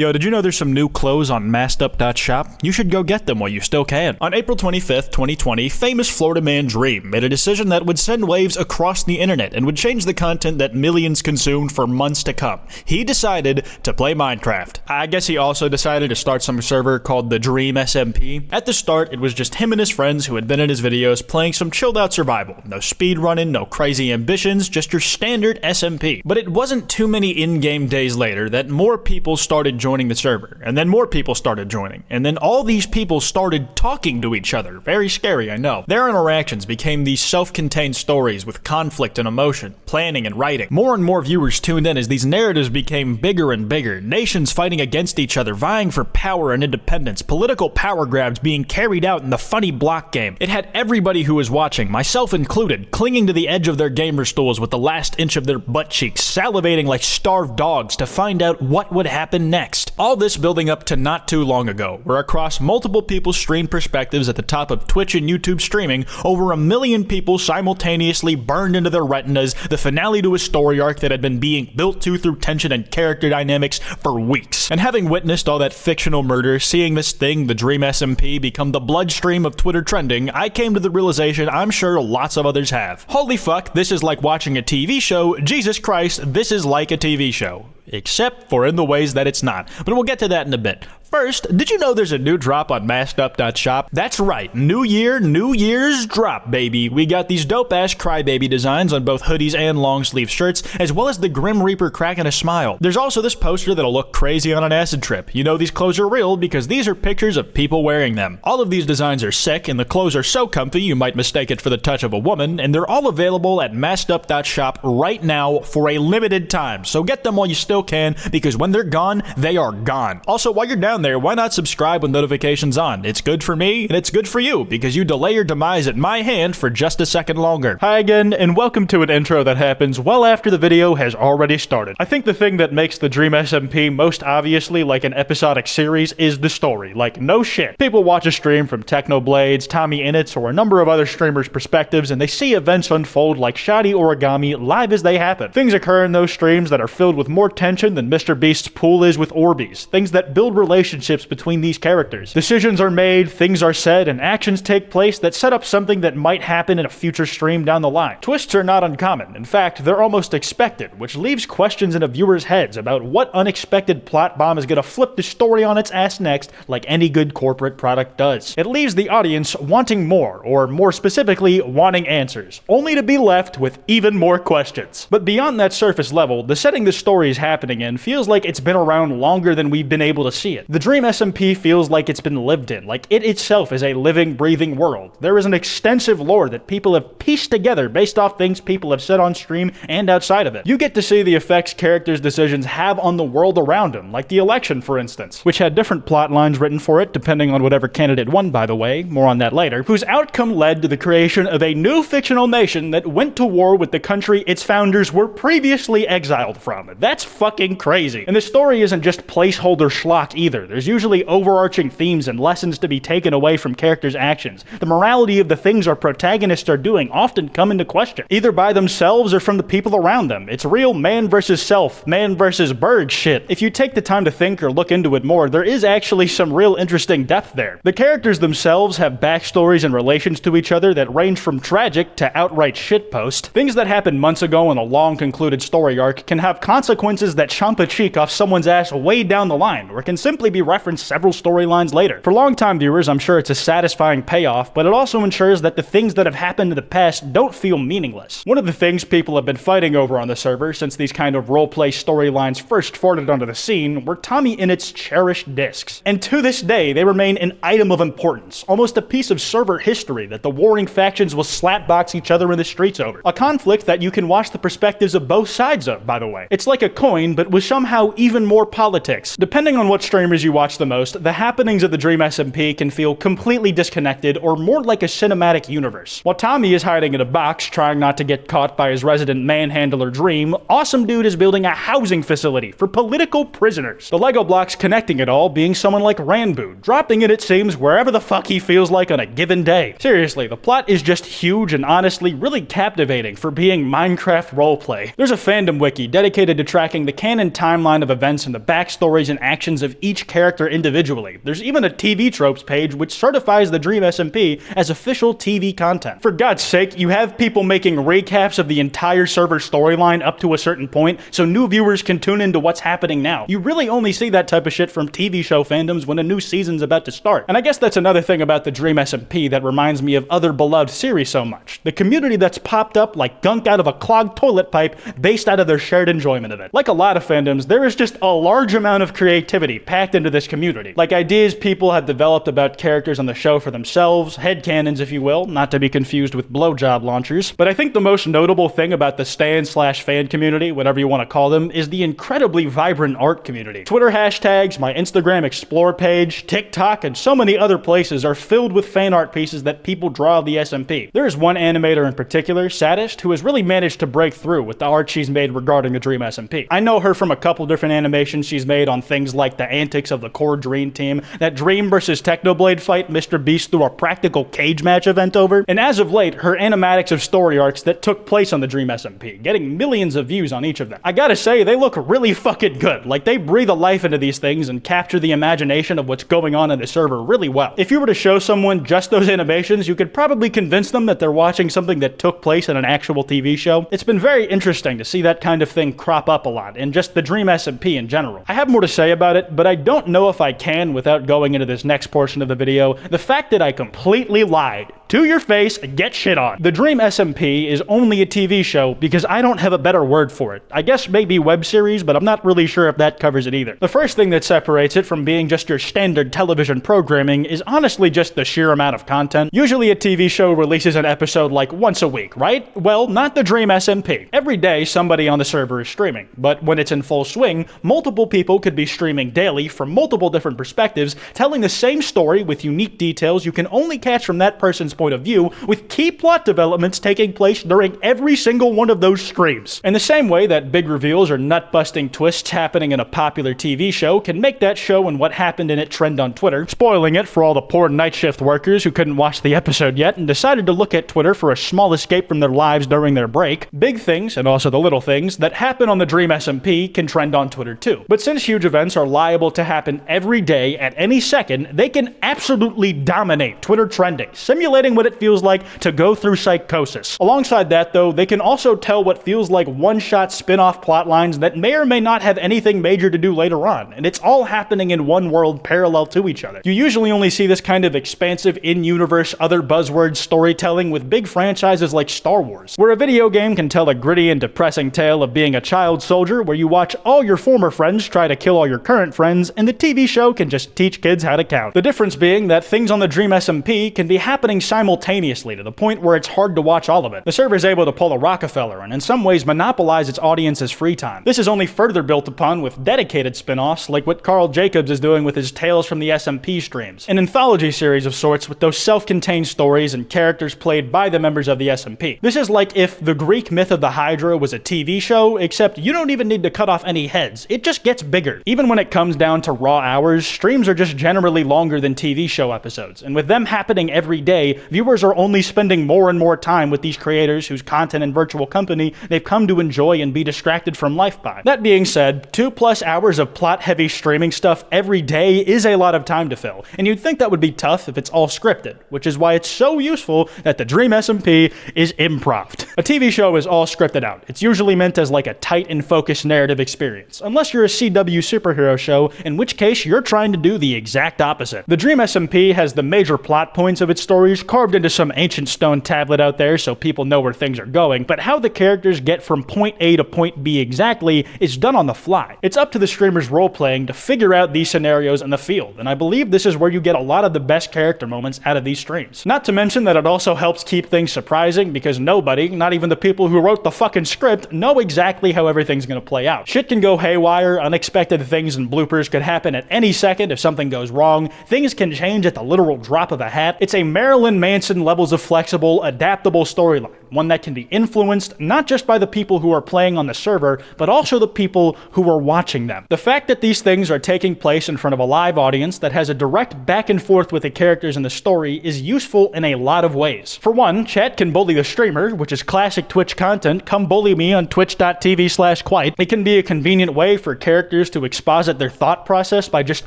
Yo, did you know there's some new clothes on massedup.shop? You should go get them while you still can. On April 25th, 2020, famous Florida man Dream made a decision that would send waves across the internet and would change the content that millions consumed for months to come. He decided to play Minecraft. I guess he also decided to start some server called the Dream SMP. At the start, it was just him and his friends who had been in his videos playing some chilled out survival. No speed running, no crazy ambitions, just your standard SMP. But it wasn't too many in-game days later that more people started joining the server, and then more people started joining, and then all these people started talking to each other. Very scary, I know. Their interactions became these self-contained stories with conflict and emotion, planning and writing. More and more viewers tuned in as these narratives became bigger and bigger, nations fighting against each other, vying for power and independence, political power grabs being carried out in the funny block game. It had everybody who was watching, myself included, clinging to the edge of their gamer stools with the last inch of their butt cheeks, salivating like starved dogs to find out what would happen next. All this building up to not too long ago, where across multiple people's stream perspectives at the top of Twitch and YouTube streaming, over 1 million people simultaneously burned into their retinas the finale to a story arc that had been being built to through tension and character dynamics for weeks. And having witnessed all that fictional murder, seeing this thing, the Dream SMP, become the bloodstream of Twitter trending, I came to the realization I'm sure lots of others have. Holy fuck, this is like watching a TV show. Jesus Christ, this is like a TV show. Except for in the ways that it's not. But we'll get to that in a bit. First, did you know there's a new drop on massedup.shop? That's right, new year, New Year's drop, baby. We got these dope-ass crybaby designs on both hoodies and long-sleeve shirts, as well as the Grim Reaper cracking a smile. There's also this poster that'll look crazy on an acid trip. You know these clothes are real because these are pictures of people wearing them. All of these designs are sick, and the clothes are so comfy you might mistake it for the touch of a woman, and they're all available at massedup.shop right now for a limited time. So get them while you still can, because when they're gone, they are gone. Also, while you're down there, why not subscribe with notifications on? It's good for me, and it's good for you, because you delay your demise at my hand for just a second longer. Hi again, and welcome to an intro that happens well after the video has already started. I think the thing that makes the Dream SMP most obviously like an episodic series is the story. Like, no shit. People watch a stream from Technoblade's, tommyinnit's, or a number of other streamers' perspectives, and they see events unfold like shoddy origami live as they happen. Things occur in those streams that are filled with more tension than Mr. Beast's pool is with Orbeez. Things that build relationships between these characters. Decisions are made, things are said, and actions take place that set up something that might happen in a future stream down the line. Twists are not uncommon. In fact, they're almost expected, which leaves questions in a viewer's heads about what unexpected plot bomb is gonna flip the story on its ass next, like any good corporate product does. It leaves the audience wanting more, or more specifically, wanting answers, only to be left with even more questions. But beyond that surface level, the setting the story is happening in feels like it's been around longer than we've been able to see it. The Dream SMP feels like it's been lived in, like it itself is a living, breathing world. There is an extensive lore that people have pieced together based off things people have said on stream and outside of it. You get to see the effects characters' decisions have on the world around them, like the election, for instance, which had different plot lines written for it depending on whatever candidate won, by the way, more on that later, whose outcome led to the creation of a new fictional nation that went to war with the country its founders were previously exiled from. That's fucking crazy. And the story isn't just placeholder schlock either. There's usually overarching themes and lessons to be taken away from characters' actions. The morality of the things our protagonists are doing often come into question, either by themselves or from the people around them. It's real man versus self, man versus bird shit. If you take the time to think or look into it more, there is actually some real interesting depth there. The characters themselves have backstories and relations to each other that range from tragic to outright shitpost. Things that happened months ago in a long concluded story arc can have consequences that chomp a cheek off someone's ass way down the line, or can simply be referenced several storylines later. For long-time viewers, I'm sure it's a satisfying payoff, but it also ensures that the things that have happened in the past don't feel meaningless. One of the things people have been fighting over on the server since these kind of roleplay storylines first farted onto the scene were tommyinnit's cherished discs. And to this day, they remain an item of importance, almost a piece of server history that the warring factions will slapbox each other in the streets over. A conflict that you can watch the perspectives of both sides of, by the way. It's like a coin, but with somehow even more politics. Depending on what streamers series you watch the most, the happenings of the Dream SMP can feel completely disconnected or more like a cinematic universe. While Tommy is hiding in a box trying not to get caught by his resident manhandler Dream, Awesome Dude is building a housing facility for political prisoners. The Lego blocks connecting it all being someone like Ranboo, dropping it seems wherever the fuck he feels like on a given day. Seriously, the plot is just huge and honestly really captivating for being Minecraft roleplay. There's a fandom wiki dedicated to tracking the canon timeline of events and the backstories and actions of each character individually. There's even a TV tropes page which certifies the Dream SMP as official TV content. For God's sake, you have people making recaps of the entire server storyline up to a certain point so new viewers can tune into what's happening now. You really only see that type of shit from TV show fandoms when a new season's about to start. And I guess that's another thing about the Dream SMP that reminds me of other beloved series so much. The community that's popped up like gunk out of a clogged toilet pipe based out of their shared enjoyment of it. Like a lot of fandoms, there is just a large amount of creativity packed into this community. Like ideas people have developed about characters on the show for themselves, headcanons if you will, not to be confused with blowjob launchers. But I think the most notable thing about the stan/fan community, whatever you want to call them, is the incredibly vibrant art community. Twitter hashtags, my Instagram explore page, TikTok, and so many other places are filled with fan art pieces that people draw of the SMP. There is one animator in particular, Sadist, who has really managed to break through with the art she's made regarding the Dream SMP. I know her from a couple different animations she's made on things like the antics of the core Dream team, that Dream vs Technoblade fight Mr. Beast through a practical cage match event over, and as of late, her animatics of story arcs that took place on the Dream SMP, getting millions of views on each of them. I gotta say, they look really fucking good. Like, they breathe a life into these things and capture the imagination of what's going on in the server really well. If you were to show someone just those animations, you could probably convince them that they're watching something that took place in an actual TV show. It's been very interesting to see that kind of thing crop up a lot, and just the Dream SMP in general. I have more to say about it, but I don't know if I can without going into this next portion of the video. The fact that I completely lied to your face and get shit on. The Dream SMP is only a TV show because I don't have a better word for it. I guess maybe web series, but I'm not really sure if that covers it either. The first thing that separates it from being just your standard television programming is honestly just the sheer amount of content. Usually a TV show releases an episode like once a week, right? Well, not the Dream SMP. Every day somebody on the server is streaming, but when it's in full swing, multiple people could be streaming daily from multiple different perspectives, telling the same story with unique details you can only catch from that person's point of view, with key plot developments taking place during every single one of those streams. In the same way that big reveals or nut-busting twists happening in a popular TV show can make that show and what happened in it trend on Twitter, spoiling it for all the poor night shift workers who couldn't watch the episode yet and decided to look at Twitter for a small escape from their lives during their break, big things, and also the little things, that happen on the Dream SMP can trend on Twitter too. But since huge events are liable to happen every day at any second, they can absolutely dominate Twitter trending, simulating what it feels like to go through psychosis. Alongside that though, they can also tell what feels like one-shot spin-off plot lines that may or may not have anything major to do later on, and it's all happening in one world parallel to each other. You usually only see this kind of expansive in-universe, other buzzword storytelling with big franchises like Star Wars, where a video game can tell a gritty and depressing tale of being a child soldier where you watch all your former friends try to kill all your current friends, and the TV show can just teach kids how to count. The difference being that things on the Dream SMP can be happening simultaneously to the point where it's hard to watch all of it. The server is able to pull a Rockefeller and in some ways monopolize its audience's free time. This is only further built upon with dedicated spin-offs like what Carl Jacobs is doing with his Tales from the SMP streams, an anthology series of sorts with those self-contained stories and characters played by the members of the SMP. This is like if the Greek myth of the Hydra was a TV show, except you don't even need to cut off any heads. It just gets bigger. Even when it comes down to raw hours, streams are just generally longer than TV show episodes, and with them happening every day, viewers are only spending more and more time with these creators whose content and virtual company they've come to enjoy and be distracted from life by. That being said, 2+ hours of plot-heavy streaming stuff every day is a lot of time to fill, and you'd think that would be tough if it's all scripted, which is why it's so useful that the Dream SMP is improv. A TV show is all scripted out. It's usually meant as like a tight and focused narrative experience, unless you're a CW superhero show, in which case you're trying to do the exact opposite. The Dream SMP has the major plot points of its stories carved into some ancient stone tablet out there so people know where things are going, but how the characters get from point A to point B exactly is done on the fly. It's up to the streamer's role-playing to figure out these scenarios in the field, and I believe this is where you get a lot of the best character moments out of these streams. Not to mention that it also helps keep things surprising, because nobody, not even the people who wrote the fucking script, know exactly how everything's gonna play out. Shit can go haywire, unexpected things and bloopers could happen at any second if something goes wrong, things can change at the literal drop of a hat. It's a Marilyn Manson levels of flexible, adaptable storyline, one that can be influenced not just by the people who are playing on the server, but also the people who are watching them. The fact that these things are taking place in front of a live audience that has a direct back and forth with the characters in the story is useful in a lot of ways. For one, chat can bully the streamer, which is classic Twitch content. Come bully me on twitch.tv/Kwite. It can be a convenient way for characters to exposit their thought process by just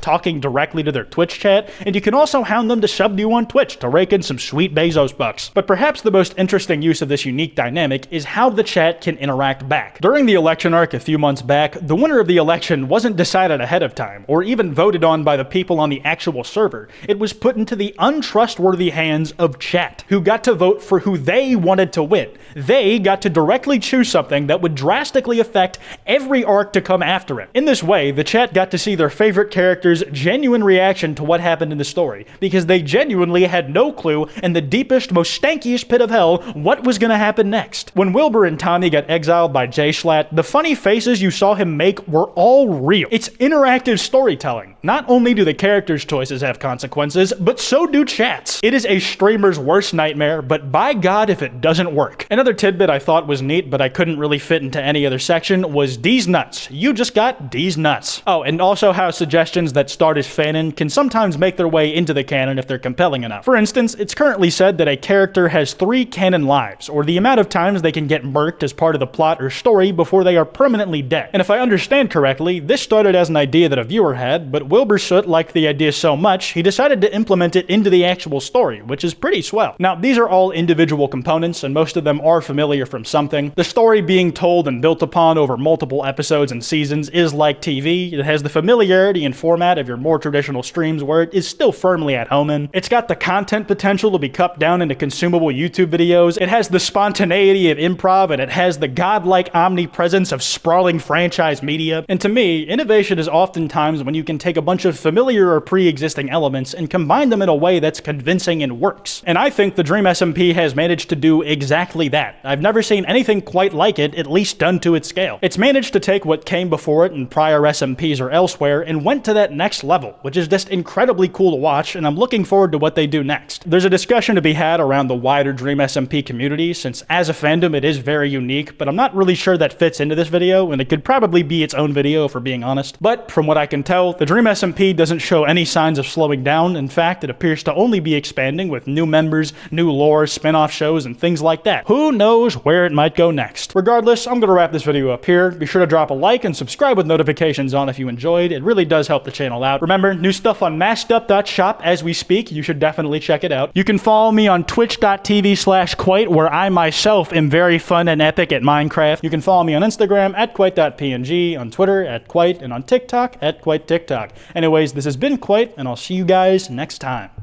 talking directly to their Twitch chat, and you can also hound them to sub to you on Twitch to rake in some sweet Bezos bucks. But perhaps the most interesting use of this unique dynamic is how the chat can interact back. During the election arc a few months back, the winner of the election wasn't decided ahead of time, or even voted on by the people on the actual server. It was put into the untrustworthy hands of chat, who got to vote for who they wanted to win. They got to directly choose something that would drastically affect every arc to come after it. In this way, the chat got to see their favorite character's genuine reaction to what happened in the story, because they genuinely had no clue in the deepest, most stankiest pit of hell what was gonna happen next. When Wilbur and Tommy got exiled by J-Schlatt, the funny faces you saw him make were all real. It's interactive storytelling. Not only do the characters' choices have consequences, but so do chats. It is a streamer's worst nightmare, but by God if it doesn't work. Another tidbit I thought was neat, but I couldn't really fit into any other section, was D's nuts. You just got D's nuts. Oh, and also how suggestions that start as fanon can sometimes make their way into the canon if they're compelling enough. For instance, it's currently said that a character has 3 canon lives, or the amount of times they can get murked as part of the plot or story before they are permanently dead. And if I understand correctly, this started as an idea that a viewer had, but Wilbur Soot liked the idea so much, he decided to implement it into the actual story, which is pretty swell. Now, these are all individual components, and most of them are familiar from something. The story being told and built upon over multiple episodes and seasons is like TV. It has the familiarity and format of your more traditional streams where it is still firmly at home in. It's got the content potential to be cupped down into consumable YouTube videos. It has the spontaneity of improv, and it has the godlike omnipresence of sprawling franchise media. And to me, innovation is oftentimes when you can take a bunch of familiar or pre-existing elements and combine them in a way that's convincing and works. And I think the Dream SMP has managed to do exactly that. I've never seen anything quite like it, at least done to its scale. It's managed to take what came before it in prior SMPs or elsewhere and went to that next level, which is just incredibly cool to watch, and I'm looking forward to what they do next. There's a discussion to be had around the wider Dream SMP community, since as a fandom it is very unique, but I'm not really sure that fits into this video, and it could probably be its own video if we're being honest. But from what I can tell, the Dream SMP doesn't show any signs of slowing down. In fact, it appears to only be expanding with new members, new lore, spin-off shows, and things like that. Who knows where it might go next? Regardless, I'm gonna wrap this video up here. Be sure to drop a like and subscribe with notifications on if you enjoyed. It really does help the channel out. Remember, new stuff on maskedup.shop as we speak. You should definitely check it out. You can follow me on twitch.tv/Kwite, where I myself am very fun and epic at Minecraft. You can follow me on Instagram at Kwite.png, on Twitter at Kwite, and on TikTok at KwiteTikTok. Anyways, this has been Kwite, and I'll see you guys next time.